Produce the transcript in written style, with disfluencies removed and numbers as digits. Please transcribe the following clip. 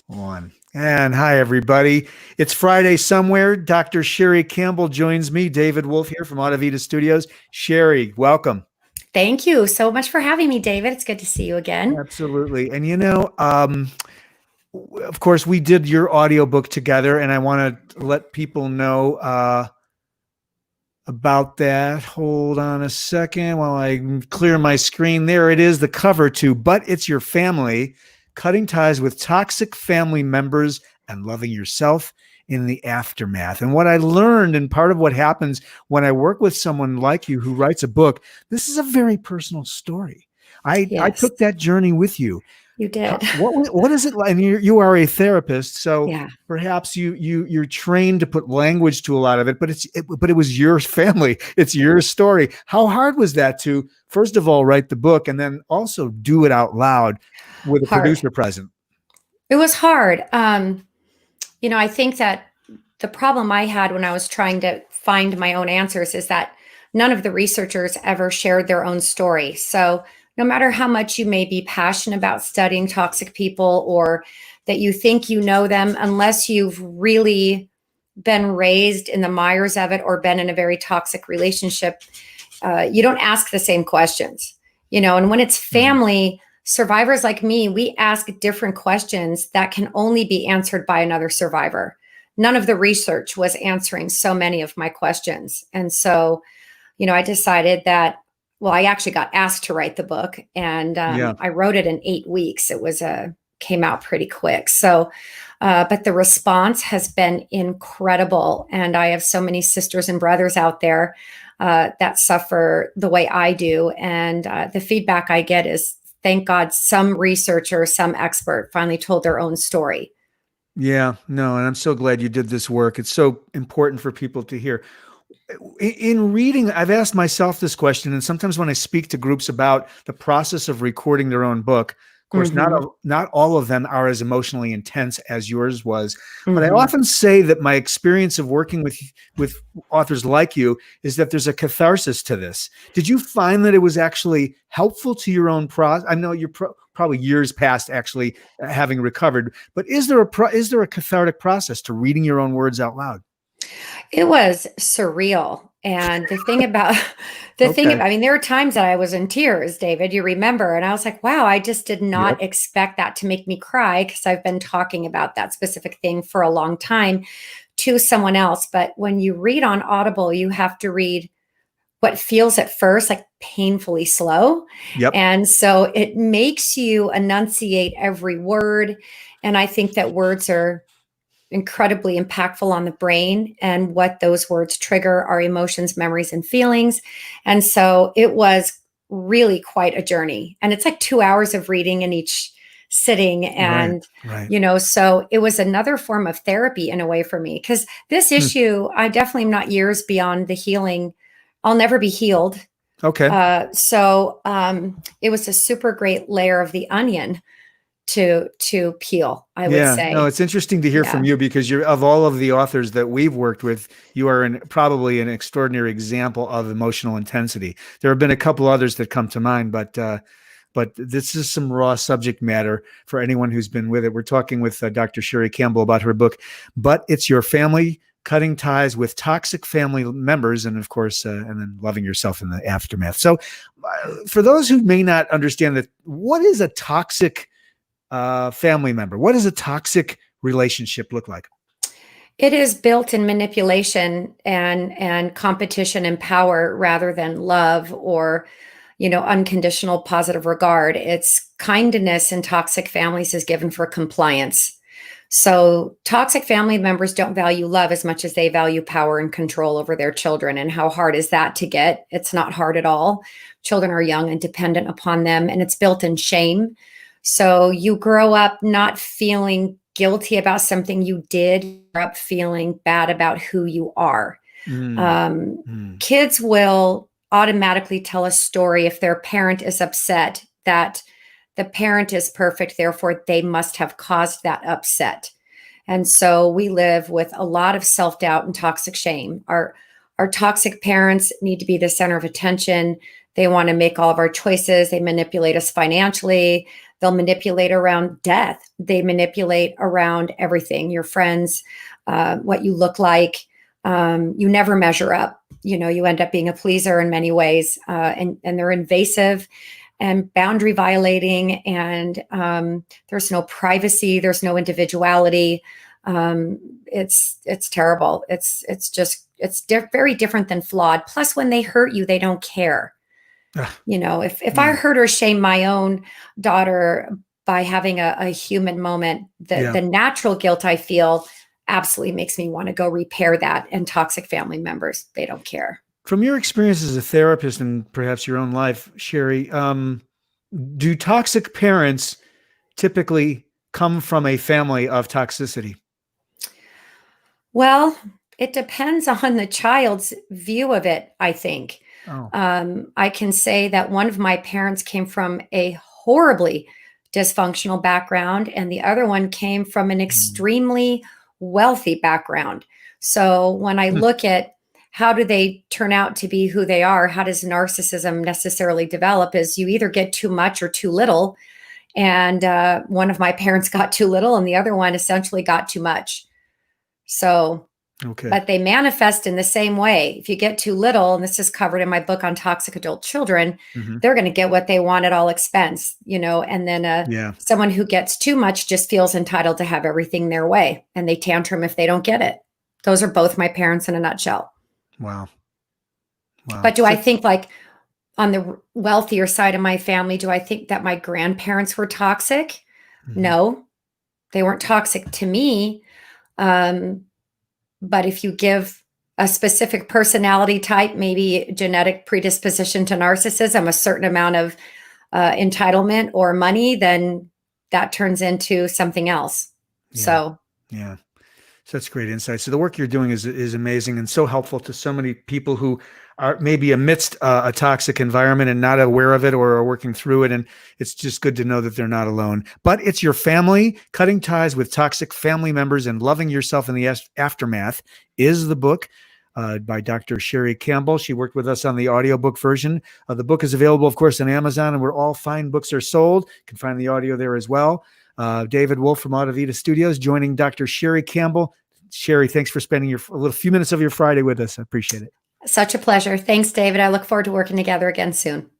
One. And hi, everybody. It's Friday somewhere. Dr. Sherrie Campbell joins me. David Wolf here from Audavita Studios. Sherrie, welcome. Thank you so much for having me, David. It's good to see you again. Absolutely. And of course, we did your audiobook together, and I want to let people know about that. Hold on a second while I clear my screen. There it is, the cover to But It's Your Family, Cutting Ties with Toxic Family Members and Loving Yourself in the Aftermath. And what I learned, and part of what happens when I work with someone like you who writes a book, this is a very personal story. I Yes, took that journey with you. you did. What is it like? And you are a therapist, so Yeah, perhaps you're trained to put language to a lot of it, but it was your family, it's your story. How hard was that to first of all write the book and then also do it out loud with a hard. producer present? It was hard. I think that the problem I had when I was trying to find my own answers is that none of the researchers ever shared their own story. So no matter how much you may be passionate about studying toxic people or that you think you know them, unless you've really been raised in the mires of it or been in a very toxic relationship, you don't ask the same questions, and when it's family, survivors like me, we ask different questions that can only be answered by another survivor. None of the research was answering so many of my questions. And so, I decided that, well, I actually got asked to write the book, and Yeah. I wrote it in 8 weeks. It was came out pretty quick. So, but the response has been incredible. And I have so many sisters and brothers out there that suffer the way I do. And the feedback I get is, thank God some researcher, some expert finally told their own story. Yeah, no, and I'm so glad you did this work. It's so important for people to hear. In reading, I've asked myself this question, and sometimes when I speak to groups about the process of recording their own book, of course, Hmm. not all of them are as emotionally intense as yours was. But I Hmm. often say that my experience of working with authors like you is that there's a catharsis to this. Did you find that it was actually helpful to your own process? I know you're probably years past actually having recovered, but is there a cathartic process to reading your own words out loud? It was surreal. And the thing about Okay. I mean, there were times that I was in tears, David, you remember. And I was like, wow, I just did Yep. not expect that to make me cry because I've been talking about that specific thing for a long time to someone else. But when you read on Audible, you have to read what feels at first like painfully slow. Yep. And so it makes you enunciate every word. And I think that words are incredibly impactful on the brain, and what those words trigger are emotions, memories, and feelings. And so it was really quite a journey. And it's like 2 hours of reading in each sitting. Right. And, Right. so it was another form of therapy in a way for me, because this Hmm. issue, I definitely am not years beyond the healing. I'll never be healed. Okay. It was a super great layer of the onion to peel, I would Yeah. No, say. it's interesting to hear Yeah. from you because you're of all of the authors that we've worked with, you are probably an extraordinary example of emotional intensity. There have been a couple others that come to mind, but this is some raw subject matter for anyone who's been with it. We're talking with Dr. Sherrie Campbell about her book, But It's Your Family, Cutting Ties with Toxic Family Members, and of course, and then Loving Yourself in the Aftermath. So for those who may not understand that, what is a toxic family member? What does a toxic relationship look like? It is built in manipulation and competition and power rather than love or, unconditional positive regard. It's kindness in toxic families is given for compliance. So toxic family members don't value love as much as they value power and control over their children. And how hard is that to get? It's not hard at all. Children are young and dependent upon them, and it's built in shame. So you grow up not feeling guilty about something you did, you grow up feeling bad about who you are. Mm, Um, mm, Kids will automatically tell a story if their parent is upset, that the parent is perfect, therefore they must have caused that upset. And so we live with a lot of self-doubt and toxic shame. Our toxic parents need to be the center of attention. They want to make all of our choices. They manipulate us financially. They'll manipulate around death. They manipulate around everything, your friends, what you look like. You never measure up. You end up being a pleaser in many ways, and they're invasive and boundary violating, and there's no privacy, there's no individuality. It's terrible. It's very different than flawed. Plus, when they hurt you, they don't care. If I hurt or shame my own daughter by having a human moment, the natural guilt I feel absolutely makes me want to go repair that. And toxic family members, they don't care. From your experience as a therapist and perhaps your own life, Sherrie, do toxic parents typically come from a family of toxicity? Well, it depends on the child's view of it, I think. Oh. I can say that one of my parents came from a horribly dysfunctional background, and the other one came from an extremely wealthy background. So when I look at how do they turn out to be who they are, how does narcissism necessarily develop, is you either get too much or too little. And one of my parents got too little, and the other one essentially got too much. So, okay. But they manifest in the same way. If you get too little, and this is covered in my book on toxic adult children, they're going to get what they want at all expense, and then someone who gets too much just feels entitled to have everything their way, and they tantrum if they don't get it. Those are both my parents in a nutshell. Wow. But do I think, like, on the wealthier side of my family, do I think that my grandparents were toxic? No, they weren't toxic to me. But if you give a specific personality type, maybe genetic predisposition to narcissism, a certain amount of entitlement or money, then that turns into something else. So that's great insight. So the work you're doing is amazing and so helpful to so many people who are maybe amidst a toxic environment and not aware of it or are working through it. And it's just good to know that they're not alone. But It's Your Family: Cutting Ties with Toxic Family Members and Loving Yourself in the Aftermath is the book by Dr. Sherrie Campbell. She worked with us on the audiobook version. The book is available, of course, on Amazon and where all fine books are sold. You can find the audio there as well. David Wolf from Audavita Studios joining Dr. Sherrie Campbell. Sherrie, thanks for spending a few minutes of your Friday with us. I appreciate it. Such a pleasure. Thanks, David. I look forward to working together again soon.